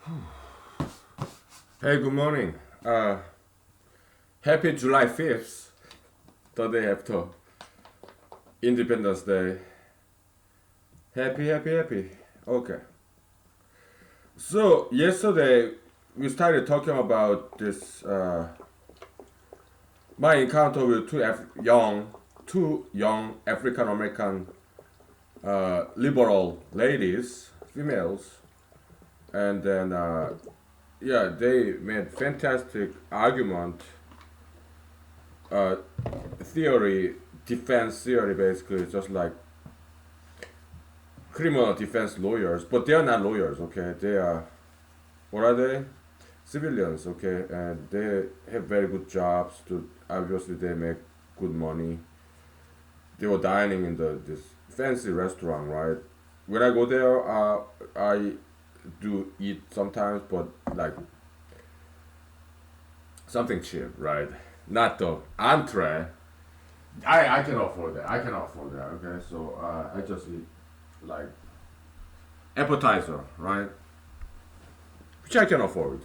Hey, good morning. Happy July 5th, the day after Independence Day. Happy, happy, happy. Okay. So, yesterday we started talking about this, my encounter with two young African American liberal ladies, females, and then, yeah, they made fantastic argument, uh, theory, defense theory, basically, just like criminal defense lawyers, but they are not lawyers, okay? They are, what are they? Civilians, okay? And they have very good jobs. To obviously they make good money. They were dining in this fancy restaurant, right? When I go there, I do eat sometimes, but like something cheap, right? Not the entree. I can afford that. I can afford that. Okay, so I just eat like appetizer, right? Which I can afford.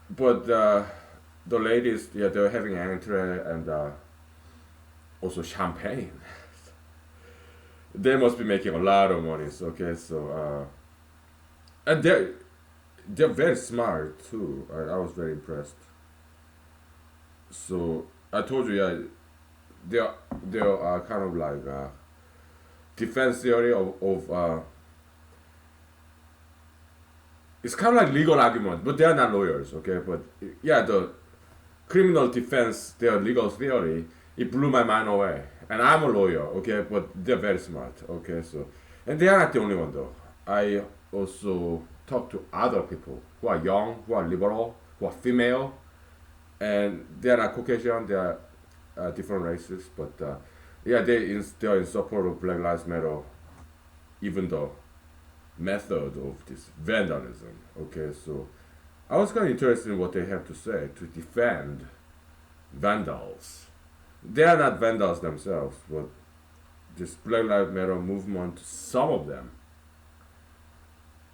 But the ladies, yeah, they're having entree and also champagne. They must be making a lot of money. Okay, so and they're very smart too. I was very impressed. So I told you, yeah, they're kind of like defense theory of it's kind of like legal argument, but they are not lawyers. Okay, but yeah, the criminal defense, their legal theory, it blew my mind away. And I'm a lawyer, okay, but they're very smart, okay, so. And they are not the only one though. I also talk to other people who are young, who are liberal, who are female, and they are not Caucasian, they are different races, but yeah, they are in support of Black Lives Matter, even though method of this vandalism, okay, so I was kind of interested in what they have to say to defend vandals. They are not vandals themselves, but this Black Lives Matter movement, some of them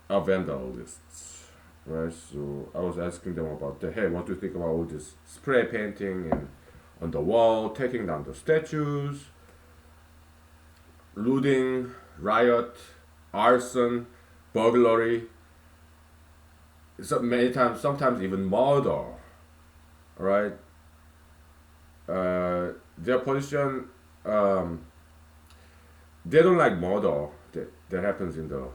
are vandalists, right? So I was asking them about the hey, what do you think about all this spray painting and on the wall, taking down the statues, looting, riot, arson, burglary, so many times, sometimes even murder, right? Their position, um, they don't like murder that happens in the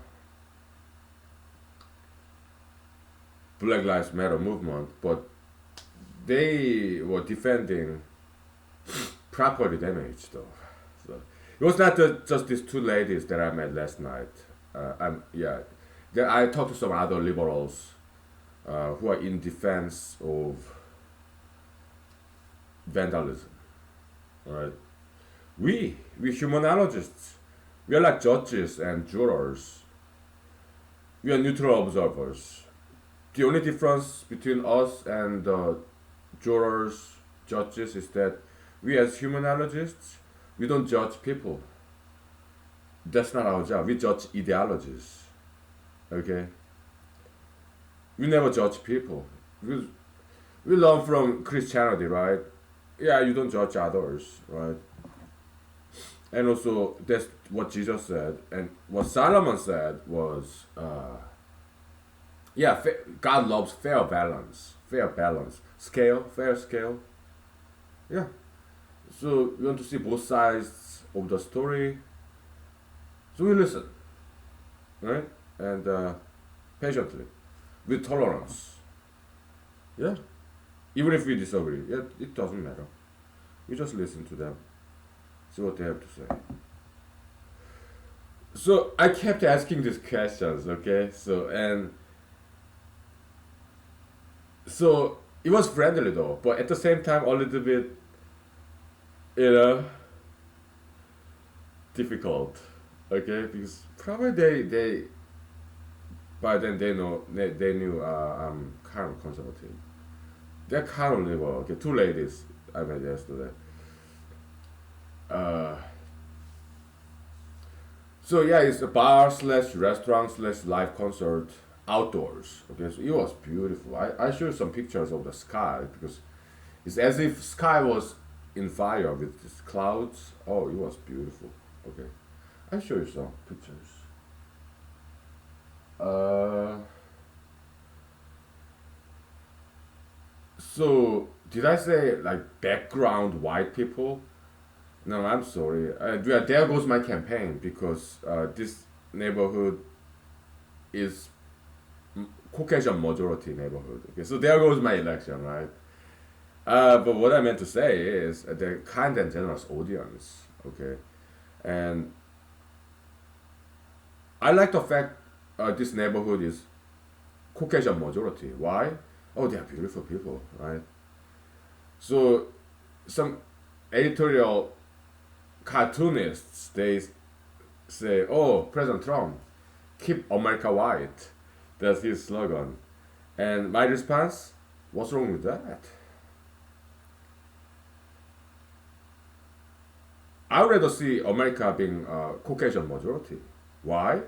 Black Lives Matter movement, but they were defending property damage, though. So it was not just these two ladies that I met last night. Yeah, I talked to some other liberals who are in defense of vandalism. Right? We humanologists, we are like judges and jurors. We are neutral observers. The only difference between us and the jurors, judges, is that we as humanologists, we don't judge people. That's not our job. We judge ideologies. Okay? We never judge people. We, we learn from Christianity, right? Yeah, you don't judge others, right? And also, that's what Jesus said. And what Solomon said was, yeah, God loves fair balance. Fair balance. Scale, fair scale. Yeah. So we want to see both sides of the story. So we listen, right? And patiently, with tolerance. Yeah. Even if we disagree, yeah, it doesn't matter. We just listen to them, see what they have to say. So I kept asking these questions, okay? So it was friendly though, but at the same time a little bit, you know, difficult, okay? Because probably they by then they knew I'm kind of conservative. They're kind of liberal. Okay, two ladies I met yesterday. Uh, So yeah, it's a bar slash restaurant slash live concert outdoors. Okay, so it was beautiful. I showed some pictures of the sky because it's as if sky was in fire with these clouds. Oh, it was beautiful. Okay, I show you some pictures. Uh, so did I say like background white people? No, I'm sorry. There goes my campaign because this neighborhood is Caucasian majority neighborhood. Okay, so there goes my election, right? But what I meant to say is the kind and generous audience. Okay, and I like the fact this neighborhood is Caucasian majority. Why? Oh, they are beautiful people, right? So some editorial cartoonists they say, "Oh, President Trump, keep America white." That's his slogan. And my response, what's wrong with that? I'd rather see America being Caucasian majority. Why?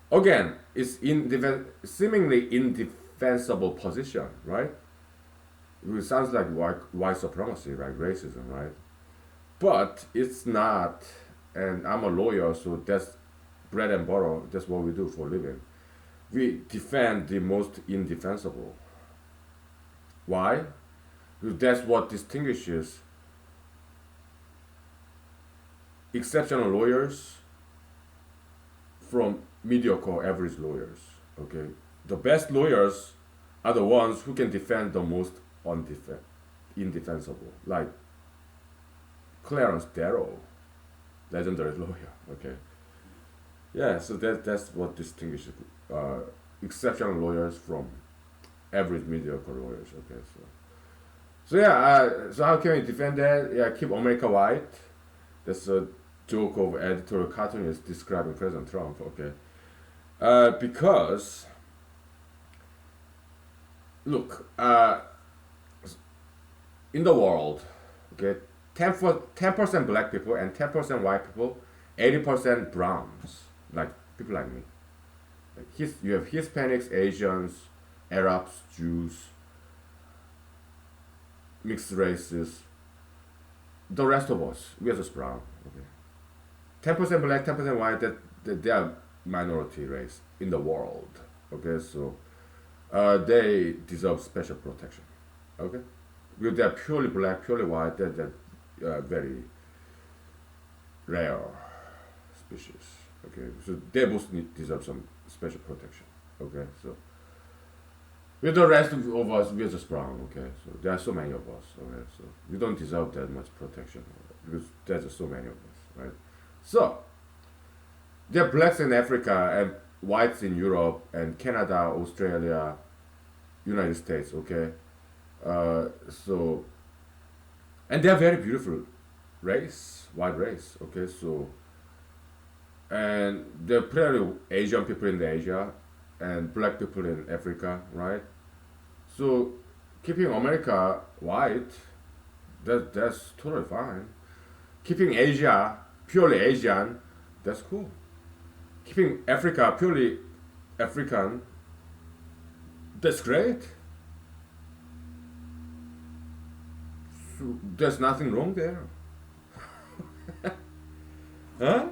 Again, it's seemingly indefensible position, right? It sounds like white supremacy, like racism, right? But it's not, and I'm a lawyer, so that's bread and butter. That's what we do for a living. We defend the most indefensible. Why? Because that's what distinguishes exceptional lawyers from mediocre average lawyers. Okay, the best lawyers are the ones who can defend the most indefensible, like Clarence Darrow, legendary lawyer. Okay, yeah, so that's what distinguishes exceptional lawyers from average mediocre lawyers. Okay, so yeah, so how can we defend that? Yeah, keep America white. That's a joke of editorial cartoonist describing President Trump. Okay, because look, in the world, okay, 10% black people and 10% white people, 80% browns, like people like me. You have Hispanics, Asians, Arabs, Jews, mixed races. The rest of us, we are just brown. Okay, 10% black, 10% white. That they are minority race in the world. Okay, so they deserve special protection. Okay, because they are purely black, purely white. They're very rare species. Okay, so they both deserve some special protection. Okay, so with the rest of us, we're just brown. Okay, so there are so many of us. Okay, so we don't deserve that much protection because there's just so many of us, right? So there are blacks in Africa and whites in Europe and Canada, Australia, United States. Okay, so and they're very beautiful race, white race. Okay, so and there are plenty of Asian people in Asia and black people in Africa, right? So keeping America white, that's totally fine. Keeping Asia purely Asian, that's cool. Keeping Africa purely African, that's great. So there's nothing wrong there, huh?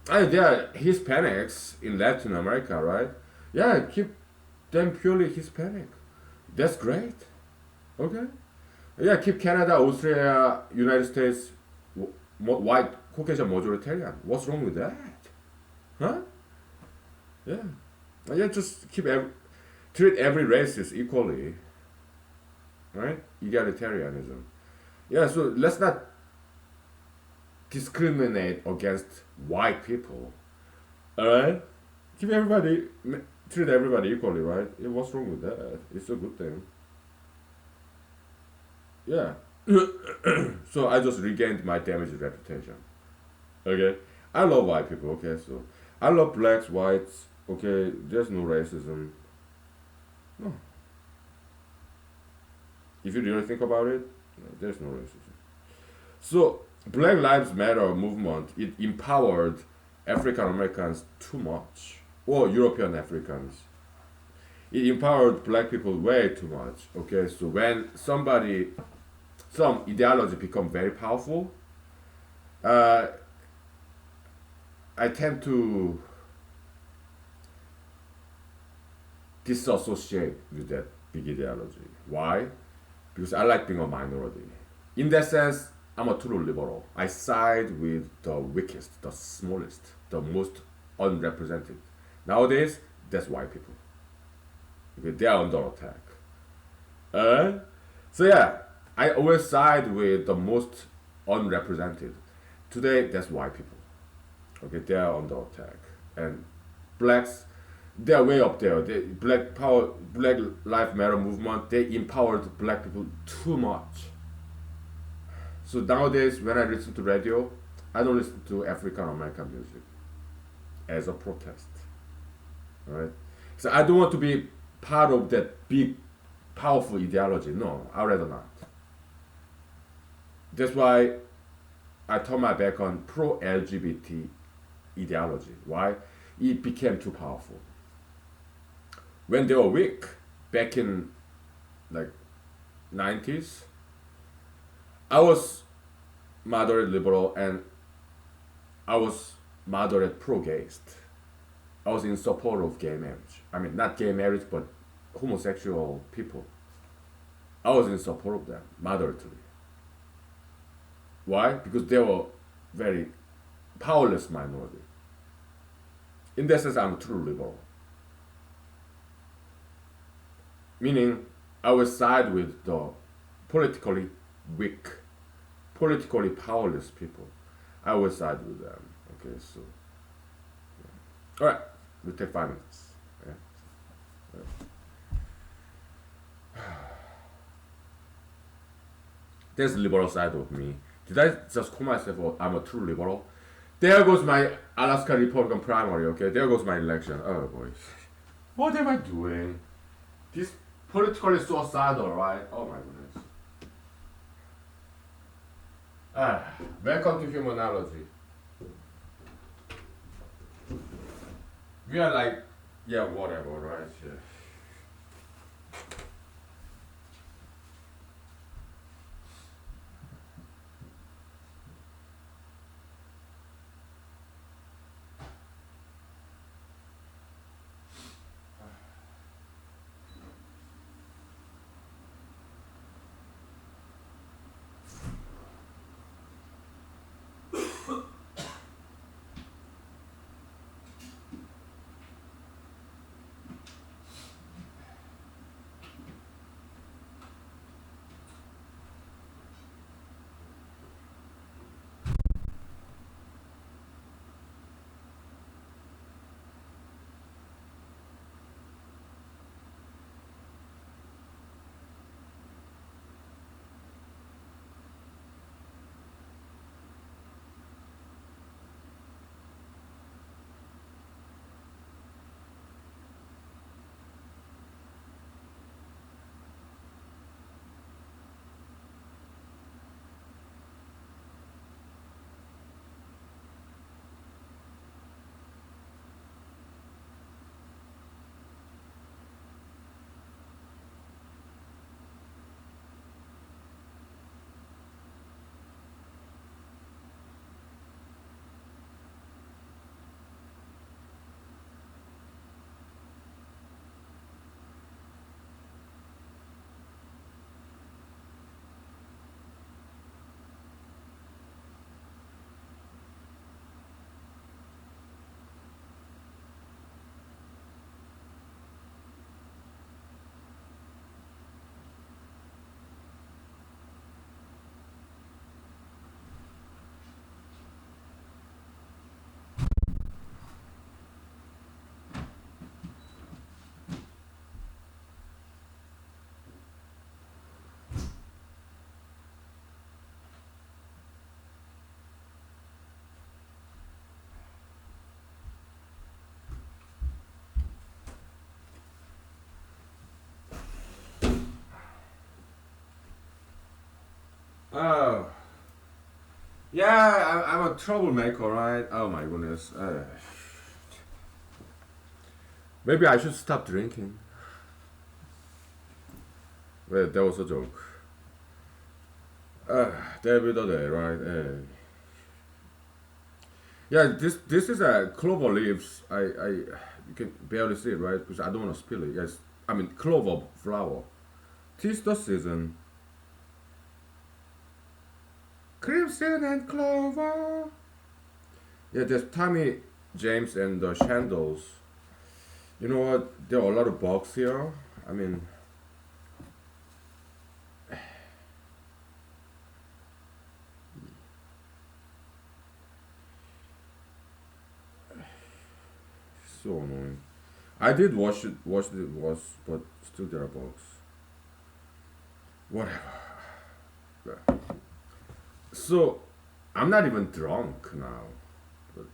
There are Hispanics in Latin America, right? Yeah, keep them purely Hispanic. That's great. Okay. Yeah, keep Canada, Australia, United States, white Caucasian majoritarian. What's wrong with that? Huh? Yeah. Yeah, just treat every race equally, right? Egalitarianism. Yeah, so let's not discriminate against white people. Alright? Keep everybody, treat everybody equally, right? Yeah, what's wrong with that? It's a good thing. Yeah. So I just regained my damaged reputation. Okay? I love white people, okay? So I love blacks, whites, okay? There's no racism. No. If you really think about it, there's no racism. So Black Lives Matter movement, it empowered African Americans too much, or European Africans. It empowered black people way too much. Okay, so when some ideology become very powerful, uh, I tend to disassociate with that big ideology. Why? Because I like being a minority. In that sense, I'm a true liberal. I side with the weakest, the smallest, the most unrepresented. Nowadays, that's white people. Okay, they are under attack. Uh, so yeah, I always side with the most unrepresented. Today, that's white people. Okay, they are under attack, and blacks, they are way up there. Black Life Matter movement, they empowered black people too much. So nowadays, when I listen to radio, I don't listen to African American music as a protest. Right? So I don't want to be part of that big, powerful ideology. No, I'd rather not. That's why I turn my back on pro LGBT ideology. Why? It became too powerful. When they were weak, back in like 90s, I was moderate liberal and I was moderate pro-gayist. I was in support of gay marriage. I mean, not gay marriage, but homosexual people. I was in support of them, moderately. Why? Because they were very powerless minority. In that sense, I'm a true liberal. Meaning, I will side with the politically weak, politically powerless people. I will side with them. Okay, so. All right, we'll take 5 minutes. Yeah. There's the liberal side of me. Did I just call myself I'm a true liberal? There goes my Alaska Republican primary, okay? There goes my election. Oh boy. What am I doing? This politically suicidal, right? Oh my goodness. Welcome to humanology. We are like, yeah, whatever, right? Yeah. Yeah, I'm a troublemaker, right? Oh my goodness. Maybe I should stop drinking. Wait, that was a joke. Every day, right? Yeah, this is a clover leaves. You can barely see it, right? Because I don't want to spill it. Yes, I mean clover flower. Tis the season. Crimson and clover. Yeah, there's Tommy James and the Shandles. You know what? There are a lot of bugs here. I mean, so annoying. I did wash the wash, but still there are bugs. Whatever. So, I'm not even drunk now. But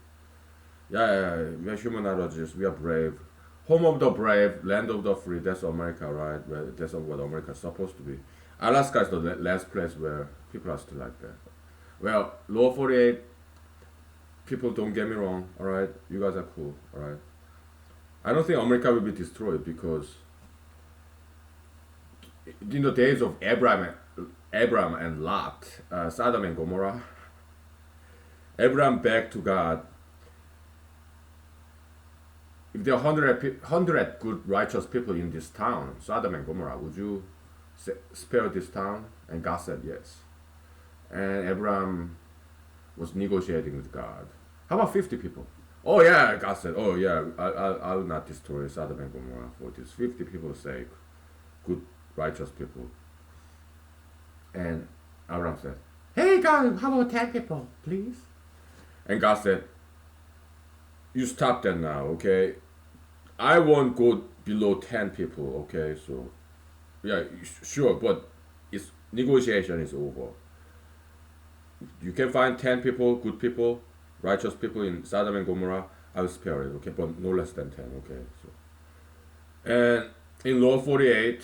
yeah, we are humanologists. We are brave. Home of the brave, land of the free. That's America, right? Well, that's what America is supposed to be. Alaska is the last place where people are still like that. Well, Lower 48, people don't get me wrong, alright? You guys are cool, alright? I don't think America will be destroyed because in the days of Abraham and Lot, Sodom and Gomorrah, Abraham begged to God, if there are 100 good righteous people in this town, Sodom and Gomorrah, would you spare this town? And God said yes. And Abraham was negotiating with God. How about 50 people? Oh yeah, God said, oh yeah, I will not destroy Sodom and Gomorrah for this 50 people's sake, good righteous people. And Abraham said, hey God, how about 10 people, please? And God said, you stop that now, okay? I won't go below 10 people, okay? So, yeah, sure, but it's negotiation is over. You can find 10 people, good people, righteous people in Sodom and Gomorrah, I will spare it, okay? But no less than 10, okay? So, and in Law 48,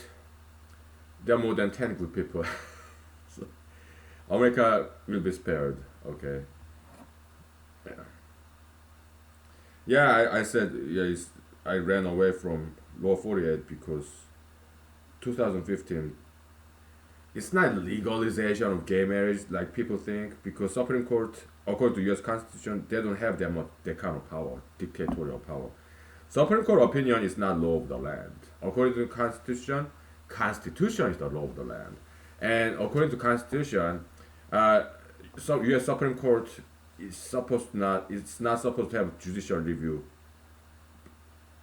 there are more than 10 good people. So, America will be spared, okay? Yeah. Yeah, I said, yeah, I ran away from Law 48 because 2015, it's not legalization of gay marriage like people think, because Supreme Court, according to US Constitution, they don't have that kind of power, dictatorial power. Supreme Court opinion is not law of the land. According to the Constitution is the law of the land. And according to Constitution, US Supreme Court is it's not supposed to have judicial review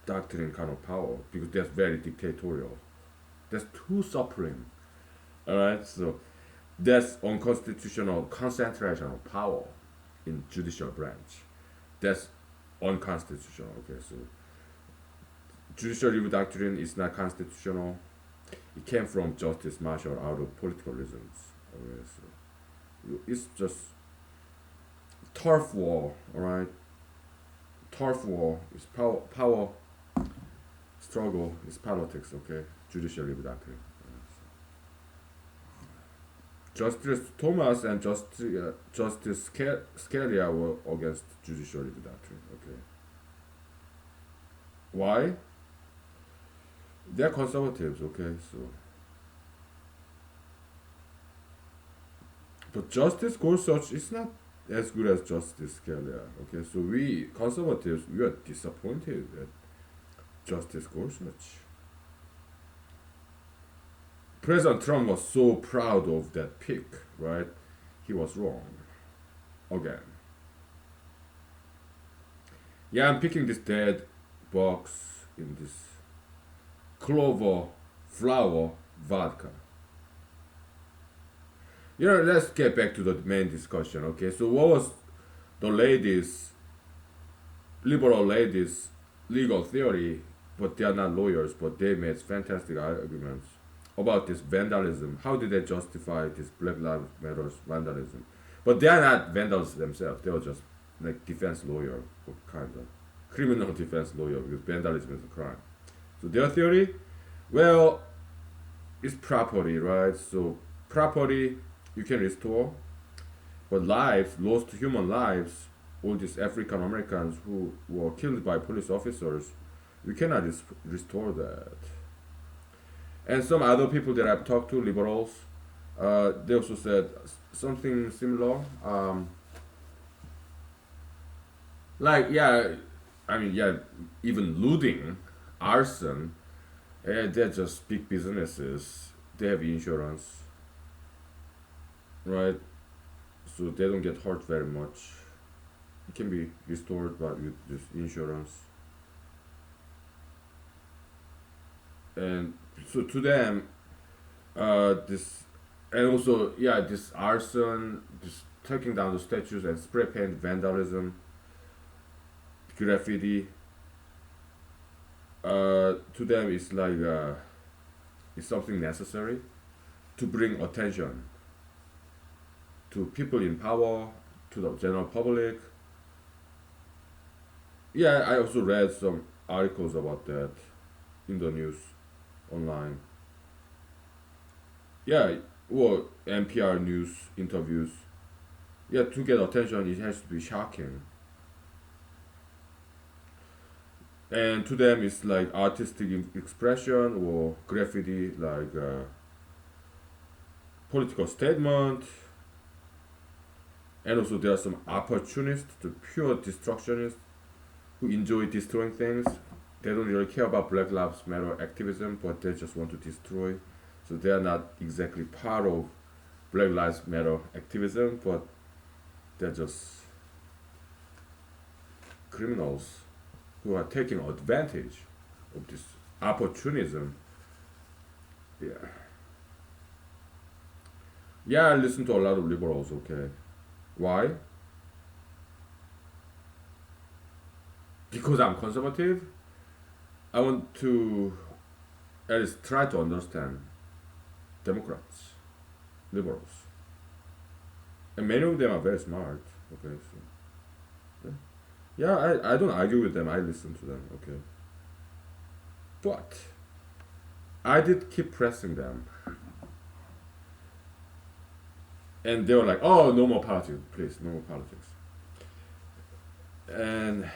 doctrine kind of power because that's very dictatorial. That's too supreme. Alright, so that's unconstitutional concentration of power in judicial branch. That's unconstitutional. Okay, so judicial review doctrine is not constitutional. It came from Justice Marshall out of political reasons. Okay, so it's just turf war. Alright, turf war is power struggle is politics. Okay, judicial review doctrine. Justice Thomas and Justice Scalia were against judicial review doctrine. Okay. Why? They're conservatives. Okay, so. But Justice Gorsuch is not as good as Justice Scalia. Okay, so we conservatives we are disappointed at Justice Gorsuch. President Trump was so proud of that pick, right? He was wrong. Again. Yeah, I'm picking this dead box in this clover flower vodka. Let's get back to the main discussion, okay? So, what was the liberal ladies' legal theory? But they are not lawyers, but they made fantastic arguments about this vandalism. How did they justify this Black Lives Matters vandalism? But they are not vandals themselves. They are just like defense lawyer, or kind of criminal defense lawyer, because vandalism is a crime. So their theory, well, it's property, right? So property you can restore, But lives, lost human lives, all these African Americans who were killed by police officers, we cannot restore that. And some other people that I've talked to, liberals, they also said something similar. Like, yeah, I mean, yeah, even looting, arson, they're just big businesses. They have insurance, right? So they don't get hurt very much. It can be restored, but with this insurance. And so to them, this, and also, yeah, this arson, this taking down the statues and spray paint vandalism, graffiti, to them it's like it's something necessary to bring attention to people in power, to the general public. Yeah, I also read some articles about that in the news online. Yeah, well, NPR news interviews. Yeah, to get attention, it has to be shocking. And to them, it's like artistic expression or graffiti, like political statement. And also, there are some opportunists, the pure destructionists, who enjoy destroying things. They don't really care about Black Lives Matter activism, but they just want to destroy. So they are not exactly part of Black Lives Matter activism, but they're just criminals who are taking advantage of this opportunism. Yeah. Yeah, I listen to a lot of liberals, okay. Why? Because I'm conservative? I want to at least try to understand Democrats, liberals. And many of them are very smart, okay, so. Yeah, I don't argue with them, I listen to them, okay. But I did keep pressing them. And they were like, oh, no more politics, please, no more politics. And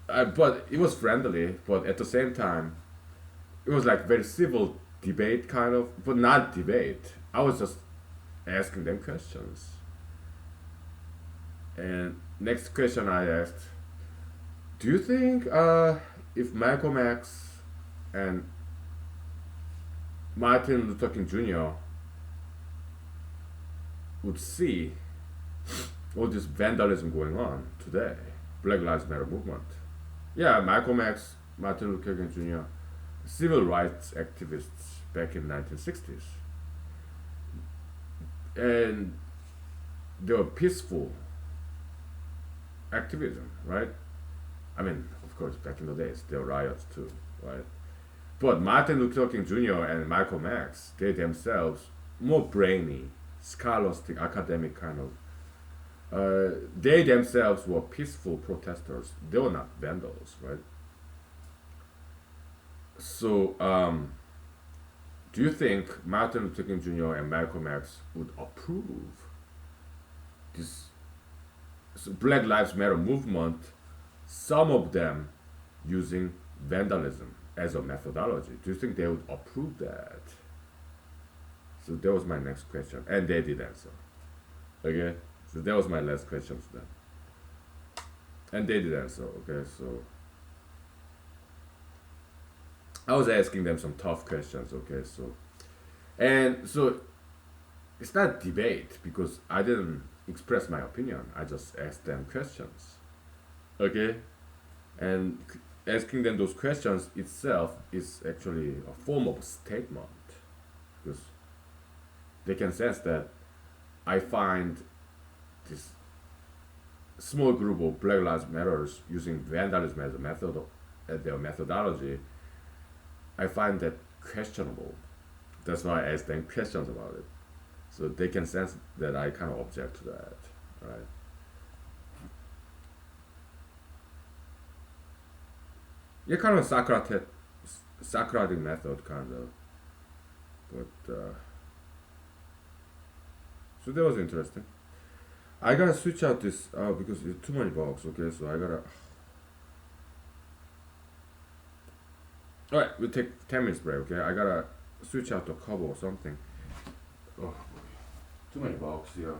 but it was friendly, but at the same time, it was like very civil debate kind of, but not debate. I was just asking them questions. And next question I asked, do you think if Malcolm X and Martin Luther King Jr. would see all this vandalism going on today, Black Lives Matter movement? Yeah, Malcolm X, Martin Luther King Jr., civil rights activists back in 1960s. And they were peaceful activism, right? I mean, of course, back in the days, there were riots too, right? But Martin Luther King Jr. and Malcolm X, they themselves, more brainy, scholastic, academic kind of, they themselves were peaceful protesters. They were not vandals, right? So, do you think Martin Luther King Jr. and Malcolm X would approve this Black Lives Matter movement, some of them using vandalism as a methodology? Do you think they would approve that? So that was my next question, and they did answer. Okay, so that was my last question to them, and they did answer. Okay, so I was asking them some tough questions. Okay, so and so it's not debate because I didn't express my opinion. I just asked them questions. Okay, and asking them those questions itself is actually a form of statement because they can sense that I find this small group of Black Lives Matters using vandalism as a method as their methodology. I find that questionable. That's why I ask them questions about it, so they can sense that I kind of object to that, right? Yeah, kind of Socratic method, kind of, but So that was interesting. I gotta switch out this because it's too many bugs. Okay, so I gotta. All right, we'll take 10 minutes break. Okay, I gotta switch out the cover or something. Oh, too many bugs here.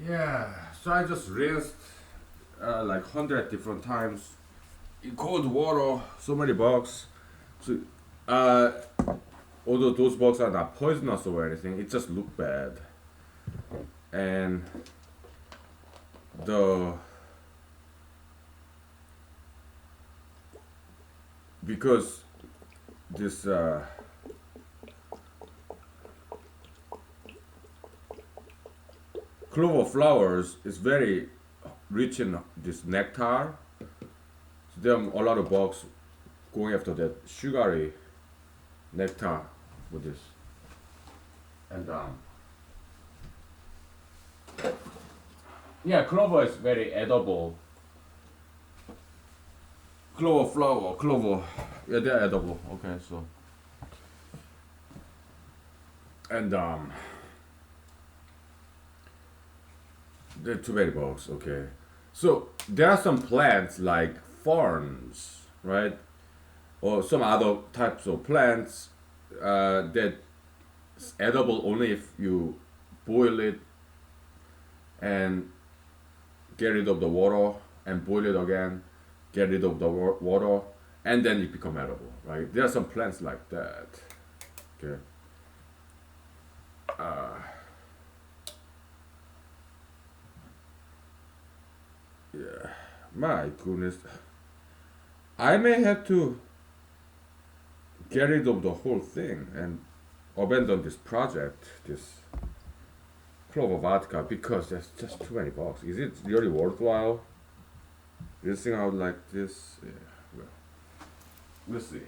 Yeah, so I just rinsed like 100 different times in cold water, so many bugs. So, uh, although those bugs are not poisonous or anything, it just look bad. And the because this clover flowers is very rich in this nectar. So there are a lot of bugs going after that sugary nectar with this. And yeah, clover is very edible. Clover flower, clover, yeah, they're edible. Okay, so and they're too many bugs. Okay, so there are some plants like ferns, right, or some other types of plants that edible only if you boil it and get rid of the water and boil it again, get rid of the water, and then it become edible, right? There are some plants like that. Okay. Yeah. My goodness. I may have to get rid of the whole thing and abandon this project, this clover vodka, because there's just too many bugs. Is it really worthwhile rinsing out like this? Yeah, well, let's see.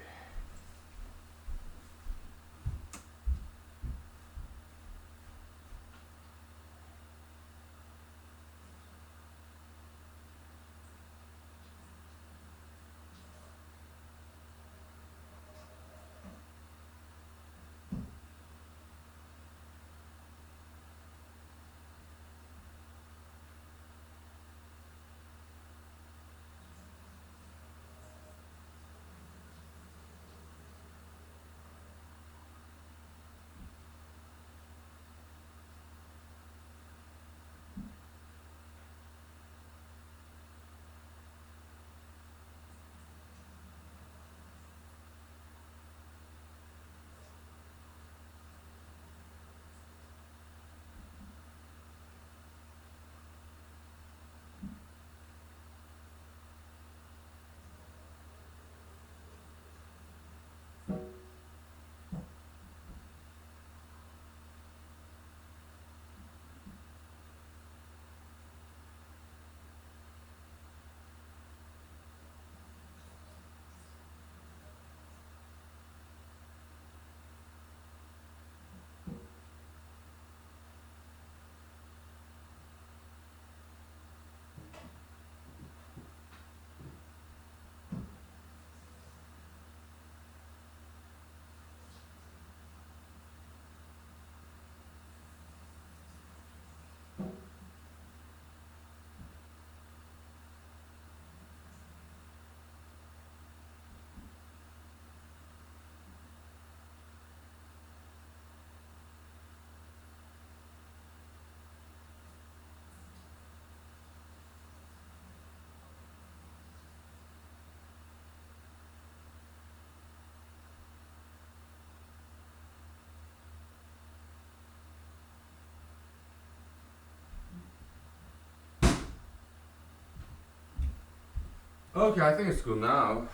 Okay, I think it's good now.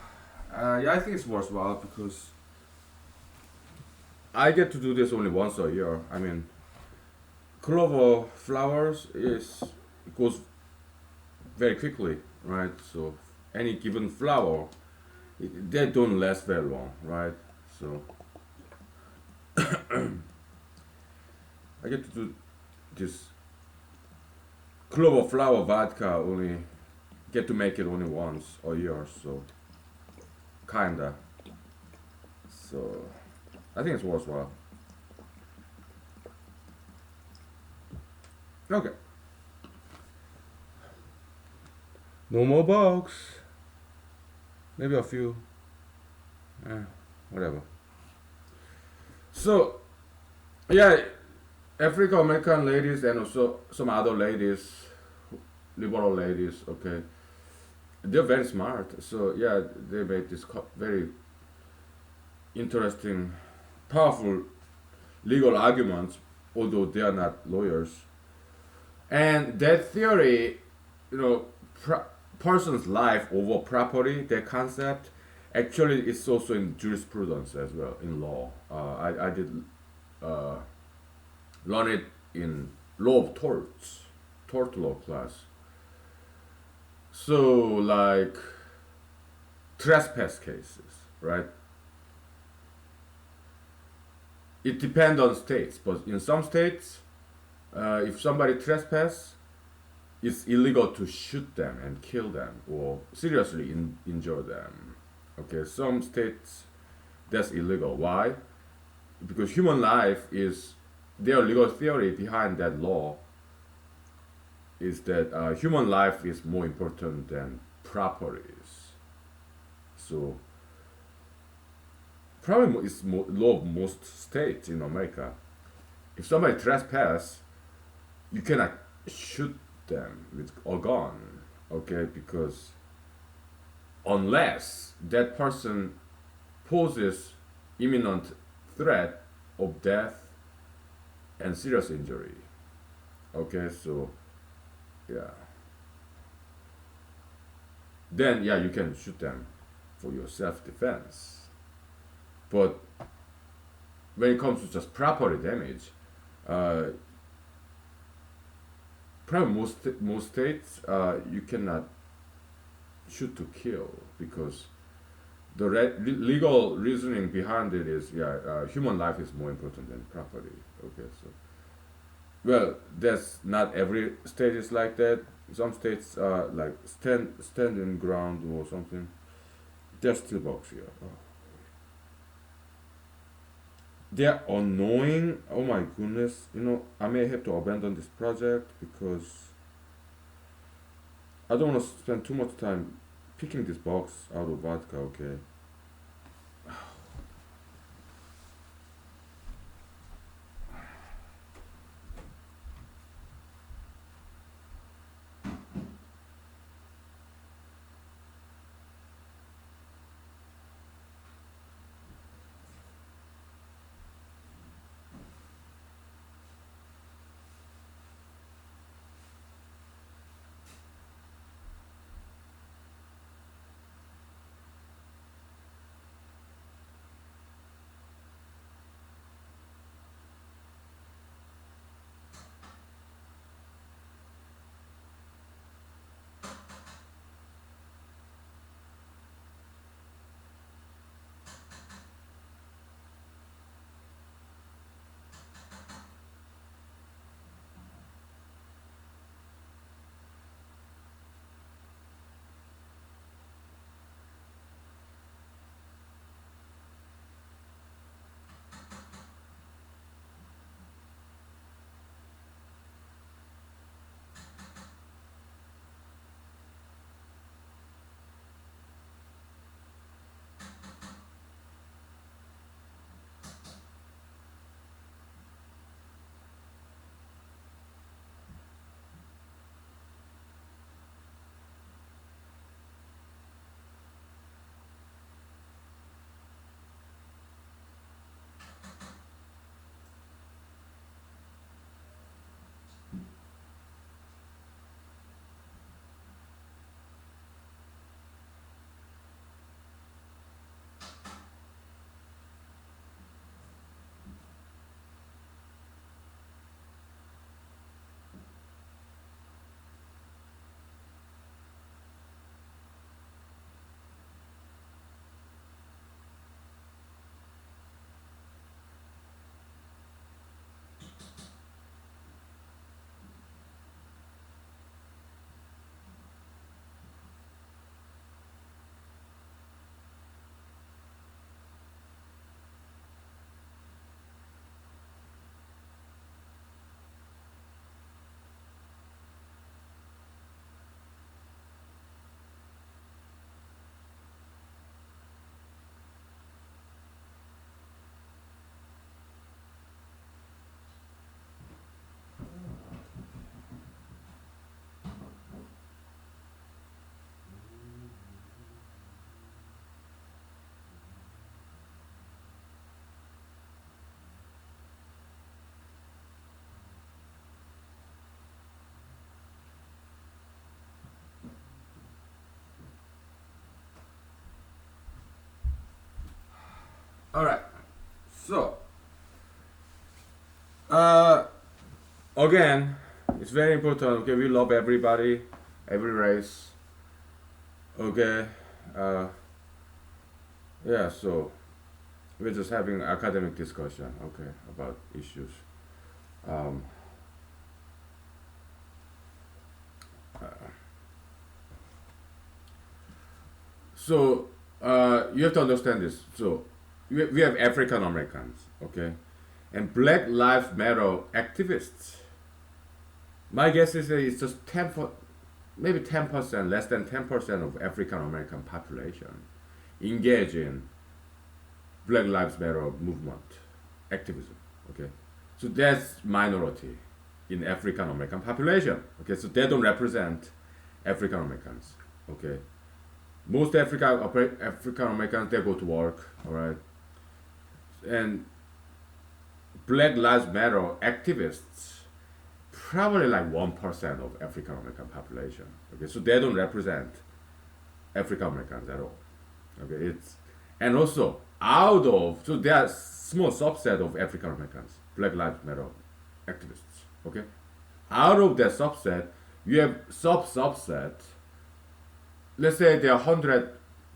Yeah, I think it's worthwhile because I get to do this only once a year. I mean, clover flowers is it goes very quickly, right? So any given flower, they don't last very long, right? So I get to do this clover flower vodka only get to make it only once a year, so kinda. So I think it's worthwhile. Okay. No more bugs. Maybe a few. Whatever. So yeah, African American ladies and also some other ladies, liberal ladies, okay, they're very smart. So yeah, they made this very interesting, powerful legal arguments, although they are not lawyers. And that theory, you know, person's life over property, that concept, actually it's also in jurisprudence as well, in law. I did uh, learn it in law of torts, tort law class. So, like trespass cases, right? It depends on states, but in some states, if somebody trespass, it's illegal to shoot them and kill them or seriously injure them. Okay, some states that's illegal. Why? Because human life is their legal theory behind that law is that human life is more important than properties. So probably it's law of most states in America. If somebody trespass, you cannot shoot them with a gun, okay? Because unless that person poses imminent threat of death and serious injury, okay? So yeah, then yeah, you can shoot them for your self-defense. But when it comes to just property damage, uh, probably most states you cannot shoot to kill because the legal reasoning behind it is yeah, human life is more important than property. Okay, so well, that's not every state is like that. Some states like standing ground or something. There's still bugs here. Oh. They're annoying. Oh my goodness. You know, I may have to abandon this project because I don't want to spend too much time picking this box out of vodka, okay? All right. So, uh, again, it's very important. Okay, we love everybody, every race. Okay. Uh, yeah. So we're just having academic discussion. Okay, about issues. Um, so you have to understand this. So we have African Americans. Okay, and Black Lives Matter activists. My guess is that it's just maybe 10%, less than 10% of African American population engage in Black Lives Matter movement activism. Okay, so that's minority in African American population. Okay, so they don't represent African Americans. Okay, most African Americans they go to work. All right, and Black Lives Matter activists probably like 1% of African American population. Okay, so they don't represent African Americans at all. Okay, it's and also out of so there are small subset of African Americans, Black Lives Matter activists. Okay, out of that subset, you have subset. Let's say there are 100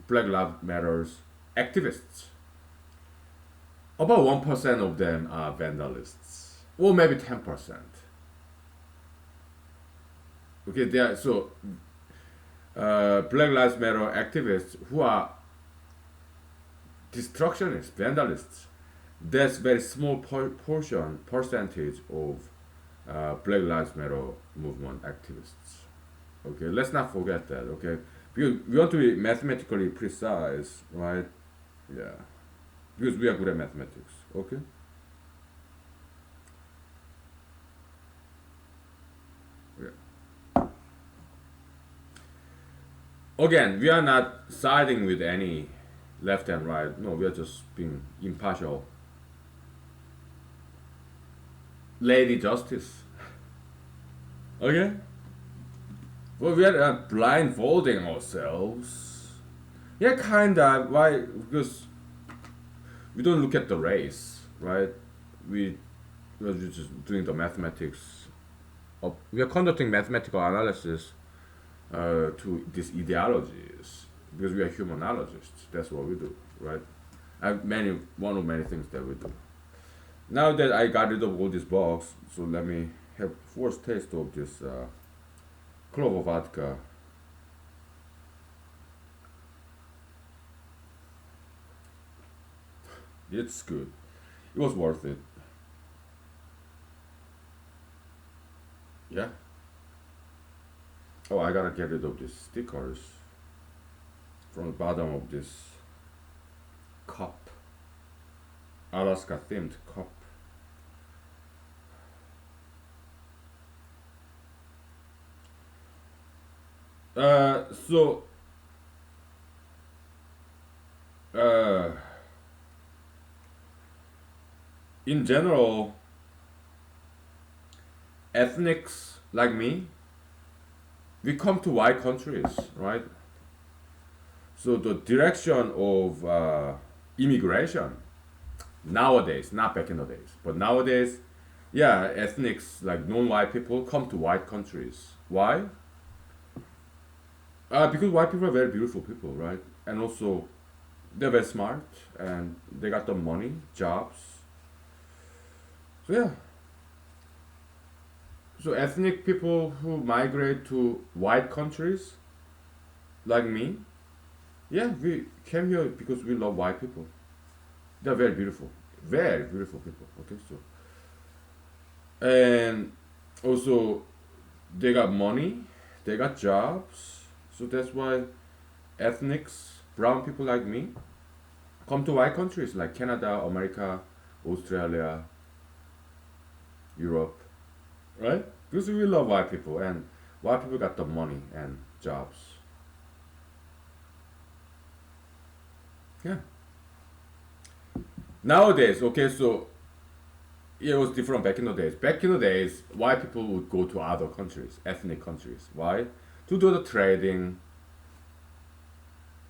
Black Lives Matters activists. About 1% of them are vandalists, or maybe 10%. Okay, there are so Black Lives Matter activists who are destructionists, vandalists. That's very small percentage of Black Lives Matter movement activists. Okay, let's not forget that. Okay, because we want to be mathematically precise, right? Yeah, because we are good at mathematics. Okay. Yeah. Again, we are not siding with any left and right. No, we are just being impartial. Lady Justice. Okay? Well, we are blindfolding ourselves. Yeah, kinda. Why? Because we don't look at the race, right? We we're just doing the mathematics. We are conducting mathematical analysis to these ideologies because we are humanologists. That's what we do, right? One of many things that we do. Now that I got rid of all this box, so let me have first taste of this clover vodka. It's good. It was worth it. Yeah. Oh, I gotta get rid of these stickers from the bottom of this cup. Alaska themed cup. So uh, in general, ethnics like me, we come to white countries, right? So the direction of immigration nowadays, not back in the days, but nowadays, yeah, ethnics like non-white people come to white countries. Why? Because white people are very beautiful people, right? And also, they're very smart and they got the money, jobs. So yeah. So ethnic people who migrate to white countries, like me, yeah, we came here because we love white people. They're very beautiful people. Okay, so and also they got money, they got jobs, so that's why ethnics, brown people like me, come to white countries like Canada, America, Australia, Europe, right? Because we love white people and white people got the money and jobs. Yeah. Nowadays, okay, so it was different back in the days. Back in the days, white people would go to other countries, ethnic countries. Why? To do the trading,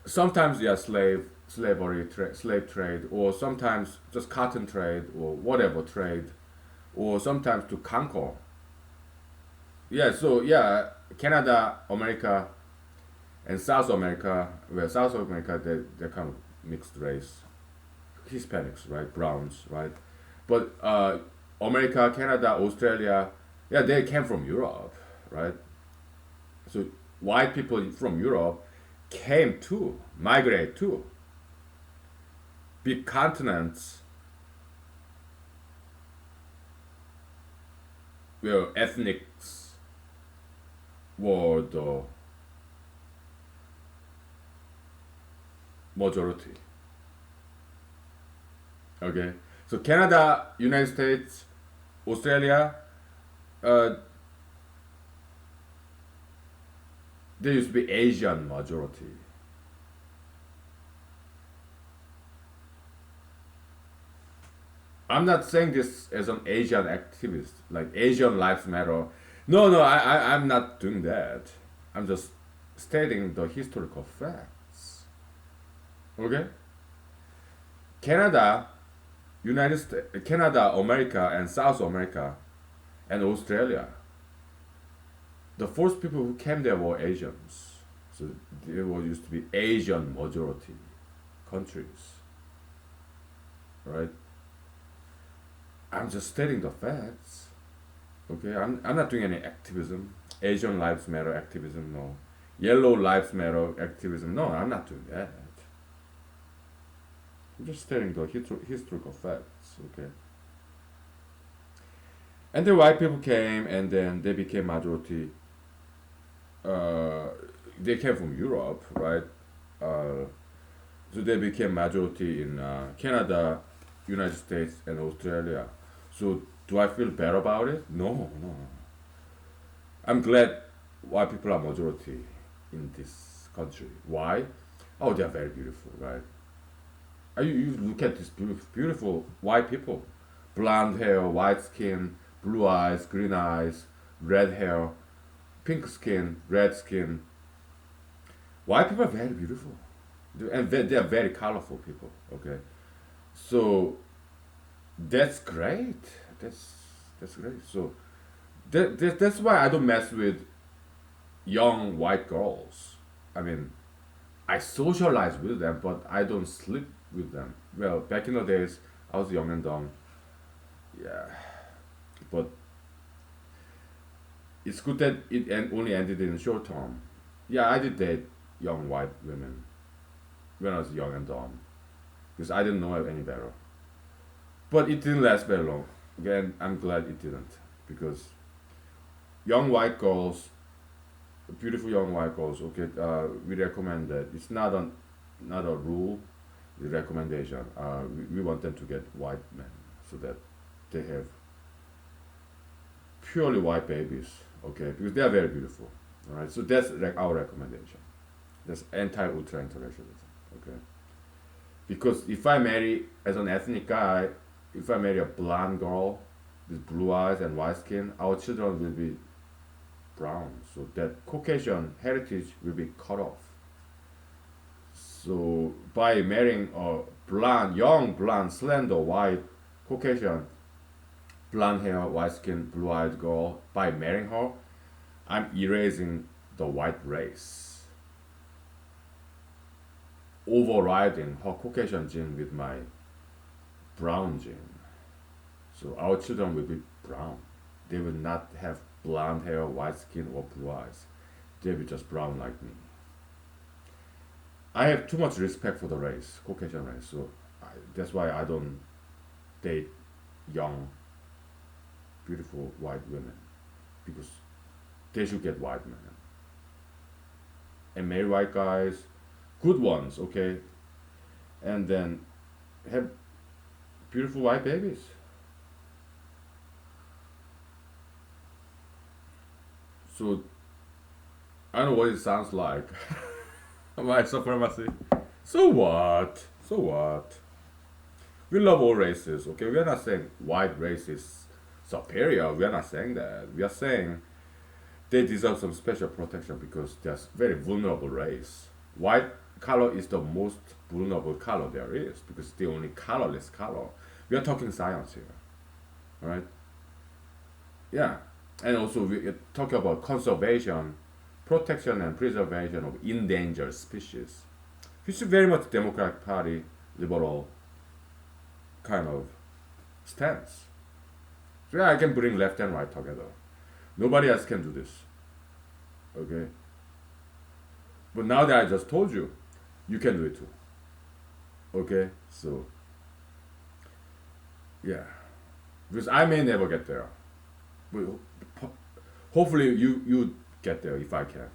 sometimes yeah, slave trade, or sometimes just cotton trade or whatever trade, or sometimes to conquer. Yeah, so yeah, Canada, America, and South America. Well, South America, they're kind of mixed race, Hispanics, right, browns, right, but America, Canada, Australia, yeah, they came from Europe, right. So white people from Europe came to migrate to big continents where ethnics were the majority. Okay, so Canada, United States, Australia, uh, there used to be Asian majority. I'm not saying this as an Asian activist, like Asian lives matter. No, no, I'm not doing that. I'm just stating the historical facts. Okay? Canada, United States, Canada, America, and South America, and Australia. The first people who came there were Asians. So there was used to be Asian majority countries, right? I'm just stating the facts. Okay, I'm not doing any activism. Asian lives matter activism, no. Yellow lives matter activism, no. I'm not doing that. I'm just stating the historical facts. Okay. And the white people came, and then they became majority. Uh, they came from Europe, right? Uh, so they became majority in Canada, United States, and Australia. So do I feel bad about it? No, no. I'm glad white people are majority in this country. Why? Oh, they are very beautiful, right? You look at these beautiful white people, blonde hair, white skin, blue eyes, green eyes, red hair, pink skin, red skin. White people are very beautiful, and they are very colorful people. Okay, so that's great. That's that's great. So that's why I don't mess with young white girls. I mean, I socialize with them, but I don't sleep with them. Well, back in the days, I was young and dumb. Yeah, but it's good that only ended in short term. Yeah, I did date young white women when I was young and dumb because I didn't know any better. But it didn't last very long. Again, I'm glad it didn't because young white girls, beautiful young white girls. Okay, we recommend that. It's not a rule, the recommendation. We want them to get white men so that they have purely white babies. Okay, because they are very beautiful. All right, so that's like our recommendation. That's anti ultra interracialism. Okay, because if I marry as an ethnic guy, if I marry a blonde girl with blue eyes and white skin, our children will be brown. So that Caucasian heritage will be cut off. So by marrying a blonde, young blonde, slender, white Caucasian, blonde hair, white skin, blue eyed girl, by marrying her, I'm erasing the white race, overriding her Caucasian gene with my brown gene. So our children will be brown. They will not have blonde hair, white skin, or blue eyes. They will just brown like me. I have too much respect for the race, Caucasian race. So that's why I don't date young, beautiful white women because they should get white men and marry white guys, good ones, okay, and then have beautiful white babies. So I don't know what it sounds like. White supremacy. So what? So what? We love all races, okay? We are not saying white race is superior. We are not saying that. We are saying they deserve some special protection because they're very vulnerable race. White color is the most vulnerable color there is because it's the only colorless color. We are talking science here, right? Yeah, and also we talk about conservation, protection, and preservation of endangered species, which is very much Democratic Party liberal kind of stance. So yeah, I can bring left and right together. Nobody else can do this. Okay. But now that I just told you, you can do it too. Okay. So yeah, because I may never get there, but hopefully you get there if I can't.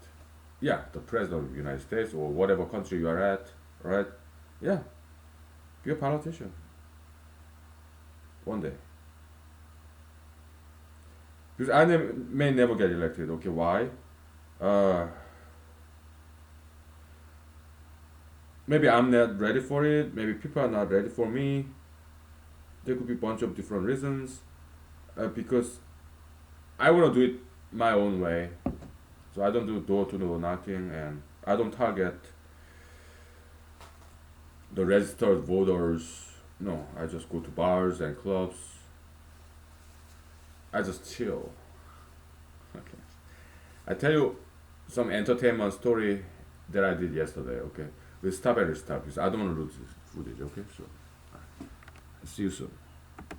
Yeah, the president of the United States or whatever country you are at, right? Yeah, be a politician one day. Because I may never get elected. Okay, why? Uh, Maybe I'm not ready for it. Maybe people are not ready for me. There could be a bunch of different reasons. Because I want to do it my own way. So I don't do door to door knocking and I don't target the registered voters. No, I just go to bars and clubs. I just chill. Okay. I tell you some entertainment story that I did yesterday, okay? We'll stop and restart because I don't want to lose this footage, okay? So, see you soon.